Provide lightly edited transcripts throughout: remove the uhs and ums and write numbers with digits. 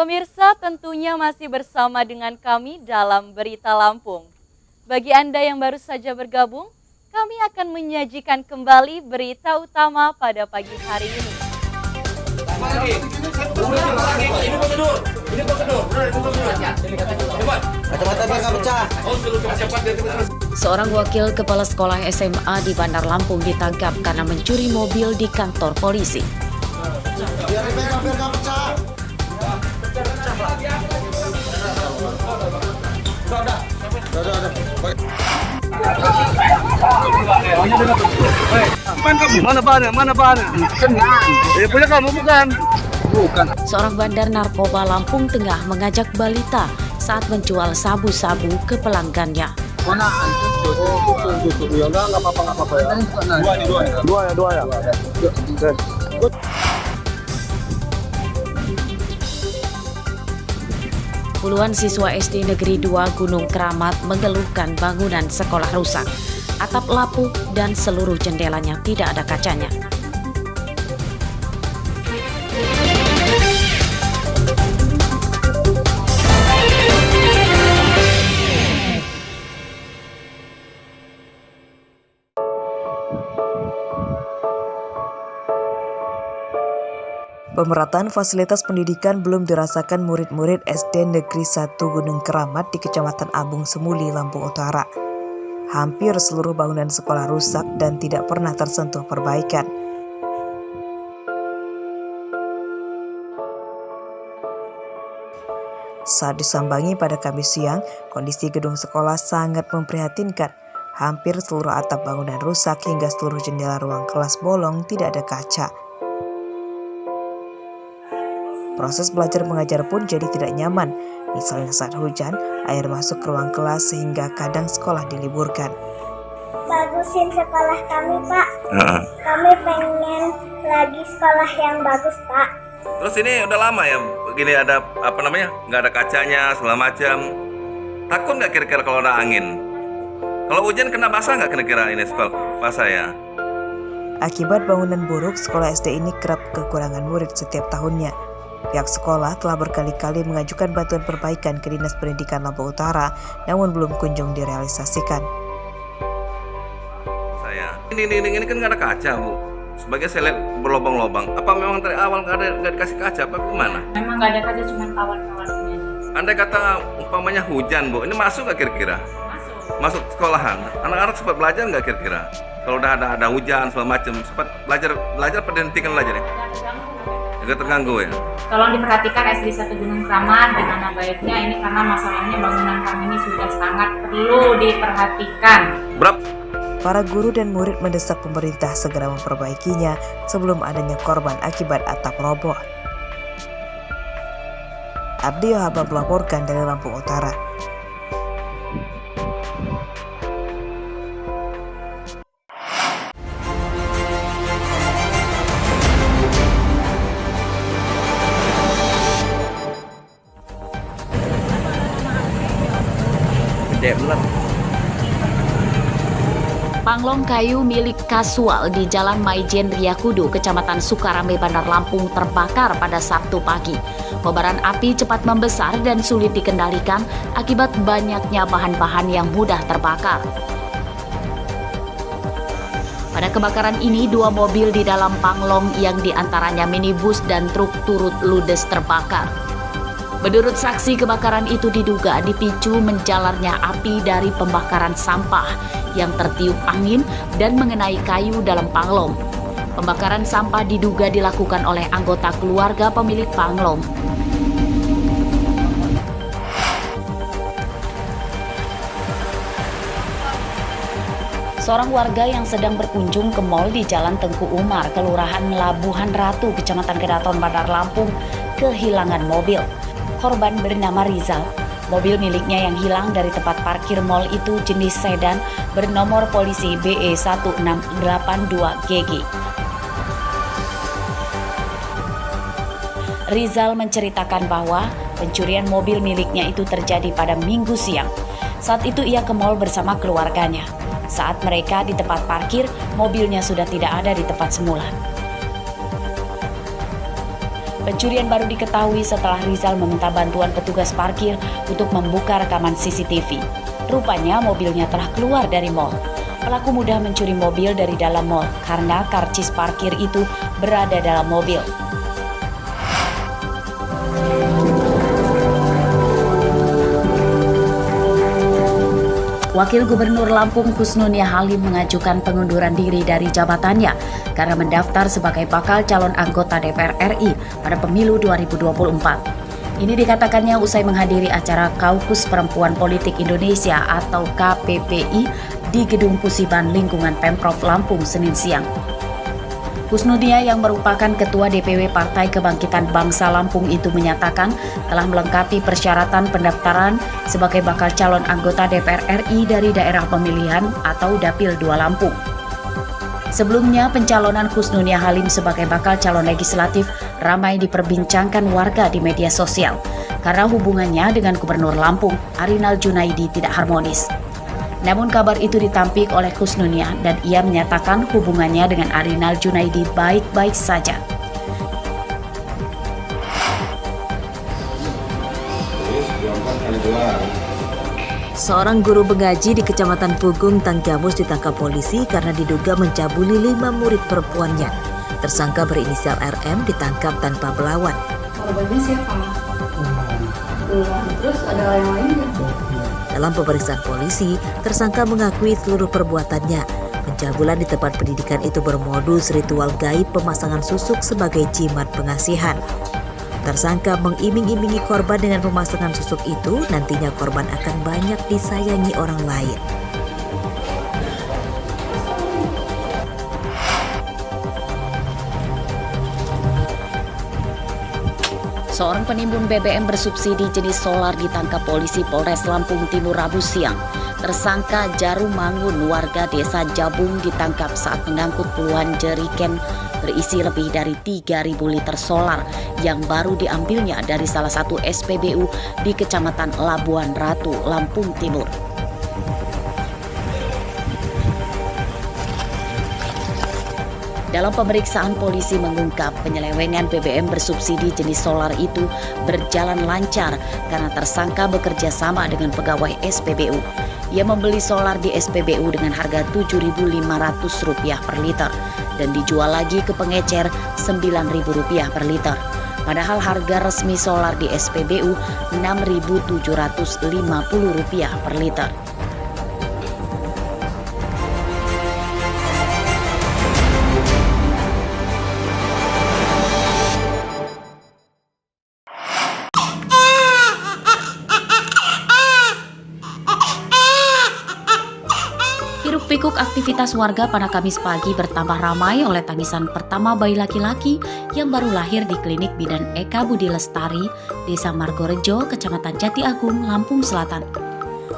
Pemirsa, tentunya masih bersama dengan kami dalam Berita Lampung. Bagi Anda yang baru saja bergabung, kami akan menyajikan kembali berita utama pada pagi hari ini. Seorang wakil kepala sekolah SMA di Bandar Lampung ditangkap karena mencuri mobil di kantor polisi. Mana pana? Senang. Punya kamu bukan? Bukan. Seorang bandar narkoba Lampung Tengah mengajak balita saat menjual sabu-sabu ke pelanggannya. Ya nggak apa-apa ya. Dua ya. Puluhan siswa SD Negeri 2 Gunung Keramat mengeluhkan bangunan sekolah rusak. Atap lapuk dan seluruh jendelanya tidak ada kacanya. Pemerataan fasilitas pendidikan belum dirasakan murid-murid SD Negeri 1 Gunung Keramat di Kecamatan Abung Semuli, Lampung Utara. Hampir seluruh bangunan sekolah rusak dan tidak pernah tersentuh perbaikan. Saat disambangi pada Kamis siang, kondisi gedung sekolah sangat memprihatinkan. Hampir seluruh atap bangunan rusak hingga seluruh jendela ruang kelas bolong, tidak ada kaca. Proses belajar mengajar pun jadi tidak nyaman. Misalnya saat hujan, air masuk ke ruang kelas sehingga kadang sekolah diliburkan. Bagusin sekolah kami, Pak. Kami pengen lagi sekolah yang bagus, Pak. Terus ini udah lama ya begini, ada nggak ada kacanya segala macam. Takut nggak kira-kira kalau ada angin? Kalau hujan kena basah nggak kira-kira ini sekolah basah ya? Akibat bangunan buruk, sekolah SD ini kerap kekurangan murid setiap tahunnya. Pihak sekolah telah berkali-kali mengajukan bantuan perbaikan ke Dinas Pendidikan Lampung Utara, namun belum kunjung direalisasikan. Ini kan nggak ada kaca, Bu. Sebagai saya lihat berlobang-lobang. Apa memang dari awal nggak dikasih kaca, apa gimana? Memang nggak ada kaca, cuma kawan-kawannya. Andai kata umpamanya hujan, Bu, ini masuk nggak kira-kira? Masuk sekolahan. Anak-anak sempat belajar nggak kira-kira? Kalau udah ada hujan segala macam, sempat belajar pendidikan belajar ya? Juga terganggu ya? Tolong diperhatikan SD 1 Gunung Keramat gimana baiknya ini, karena masalahnya bangunan kami ini sudah sangat perlu diperhatikan. Para guru dan murid mendesak pemerintah segera memperbaikinya sebelum adanya korban akibat atap roboh. Abdi Yohaba melaporkan dari Lampung Utara. Panglong kayu milik Kasual di Jalan Maijen Riyakudu, Kecamatan Sukarame, Bandar Lampung terbakar pada Sabtu pagi. Kobaran api cepat membesar dan sulit dikendalikan akibat banyaknya bahan-bahan yang mudah terbakar. Pada kebakaran ini, 2 mobil di dalam Panglong yang diantaranya minibus dan truk turut ludes terbakar. Menurut saksi, kebakaran itu diduga dipicu menjalarnya api dari pembakaran sampah yang tertiup angin dan mengenai kayu dalam Panglong. Pembakaran sampah diduga dilakukan oleh anggota keluarga pemilik Panglong. Seorang warga yang sedang berkunjung ke mal di Jalan Tengku Umar, Kelurahan Labuhan Ratu, Kecamatan Kedaton, Bandar Lampung, kehilangan mobil. Korban bernama Rizal. Mobil miliknya yang hilang dari tempat parkir mal itu jenis sedan bernomor polisi BE 1682GG. Rizal menceritakan bahwa pencurian mobil miliknya itu terjadi pada Minggu siang. Saat itu ia ke mal bersama keluarganya. Saat mereka di tempat parkir, mobilnya sudah tidak ada di tempat semula. Pencurian baru diketahui setelah Rizal meminta bantuan petugas parkir untuk membuka rekaman CCTV. Rupanya mobilnya telah keluar dari mal. Pelaku mudah mencuri mobil dari dalam mal karena karcis parkir itu berada dalam mobil. Wakil Gubernur Lampung Kusnunia Halim mengajukan pengunduran diri dari jabatannya karena mendaftar sebagai bakal calon anggota DPR RI pada pemilu 2024. Ini dikatakannya usai menghadiri acara Kaukus Perempuan Politik Indonesia atau KPPI di Gedung Pusiban Lingkungan Pemprov Lampung Senin siang. Kusnudia yang merupakan Ketua DPW Partai Kebangkitan Bangsa Lampung itu menyatakan telah melengkapi persyaratan pendaftaran sebagai bakal calon anggota DPR RI dari daerah pemilihan atau Dapil 2 Lampung. Sebelumnya, pencalonan Kusnudia Halim sebagai bakal calon legislatif ramai diperbincangkan warga di media sosial karena hubungannya dengan Gubernur Lampung, Arinal Junaidi, tidak harmonis. Namun kabar itu ditampik oleh Kusnudia dan ia menyatakan hubungannya dengan Arinal Junaidi baik-baik saja. Seorang guru mengaji di Kecamatan Pugung, Tanggamus ditangkap polisi karena diduga mencabuli 5 murid perempuannya. Tersangka berinisial RM ditangkap tanpa melawan. Korbannya siapa? Terus ada yang lain nggak? Dalam pemeriksaan polisi, tersangka mengakui seluruh perbuatannya. Pencabulan di tempat pendidikan itu bermodus ritual gaib pemasangan susuk sebagai jimat pengasihan. Tersangka mengiming-imingi korban dengan pemasangan susuk itu, nantinya korban akan banyak disayangi orang lain. Seorang penimbun BBM bersubsidi jenis solar ditangkap polisi Polres Lampung Timur Rabu siang. Tersangka Jarum Mangun warga desa Jabung ditangkap saat mengangkut puluhan jeriken berisi lebih dari 3.000 liter solar yang baru diambilnya dari salah satu SPBU di Kecamatan Labuan Ratu, Lampung Timur. Dalam pemeriksaan, polisi mengungkap penyelewengan BBM bersubsidi jenis solar itu berjalan lancar karena tersangka bekerja sama dengan pegawai SPBU. Ia membeli solar di SPBU dengan harga Rp7.500 per liter dan dijual lagi ke pengecer Rp9.000 per liter. Padahal harga resmi solar di SPBU Rp6.750 per liter. Hiruk-pikuk aktivitas warga pada Kamis pagi bertambah ramai oleh tangisan pertama bayi laki-laki yang baru lahir di Klinik Bidan Eka Budi Lestari, Desa Margorejo, Kecamatan Jati Agung, Lampung Selatan.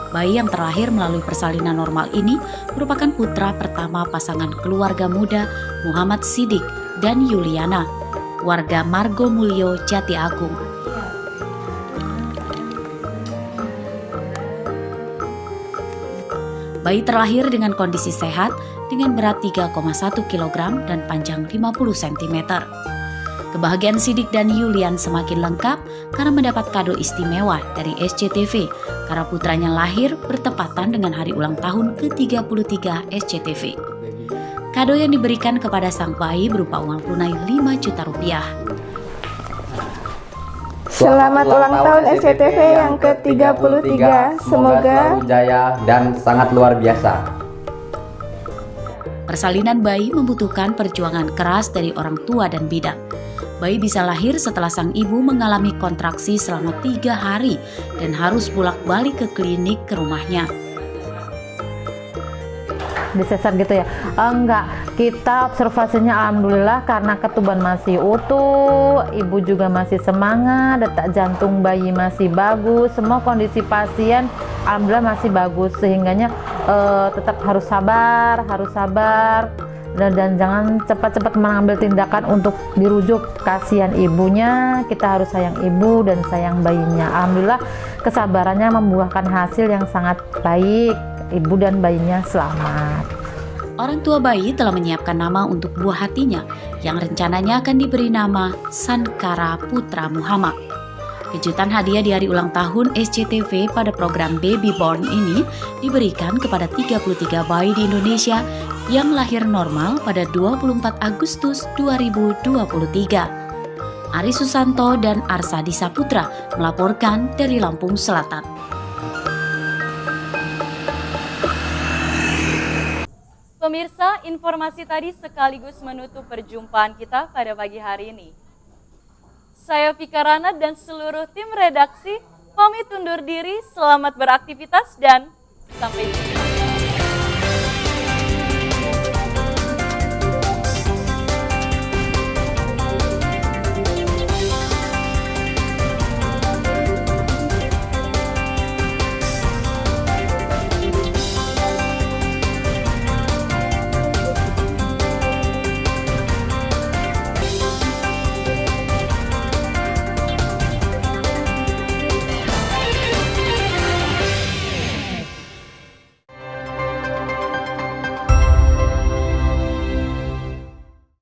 Bayi yang terlahir melalui persalinan normal ini merupakan putra pertama pasangan keluarga muda Muhammad Sidik dan Yuliana, warga Margo Mulyo, Jati Agung. Bayi terlahir dengan kondisi sehat dengan berat 3,1 kg dan panjang 50 cm. Kebahagiaan Sidik dan Yulian semakin lengkap karena mendapat kado istimewa dari SCTV karena putranya lahir bertepatan dengan hari ulang tahun ke-33 SCTV. Kado yang diberikan kepada sang bayi berupa uang tunai Rp5 juta. Selamat ulang tahun SCTV yang ke-33, semoga jaya dan sangat luar biasa. Persalinan bayi membutuhkan perjuangan keras dari orang tua dan bidan. Bayi bisa lahir setelah sang ibu mengalami kontraksi selama 3 hari dan harus bolak-balik ke klinik ke rumahnya. Disesar gitu ya? Enggak, kita observasinya alhamdulillah karena ketuban masih utuh, ibu juga masih semangat, detak jantung bayi masih bagus, semua kondisi pasien alhamdulillah masih bagus, sehingganya tetap harus sabar dan jangan cepat-cepat mengambil tindakan untuk dirujuk. Kasihan ibunya, kita harus sayang ibu dan sayang bayinya. Alhamdulillah kesabarannya membuahkan hasil yang sangat baik. Ibu dan bayinya selamat. orang tua bayi telah menyiapkan nama untuk buah hatinya yang rencananya akan diberi nama Sankara Putra Muhammad. Kejutan hadiah di hari ulang tahun SCTV pada program Baby Born ini diberikan kepada 33 bayi di Indonesia yang lahir normal pada 24 Agustus 2023. Ari Susanto dan Arsadi Saputra melaporkan dari Lampung Selatan. Pemirsa, informasi tadi sekaligus menutup perjumpaan kita pada pagi hari ini. Saya Vika Rana dan seluruh tim redaksi pamit undur diri, selamat beraktivitas dan sampai jumpa.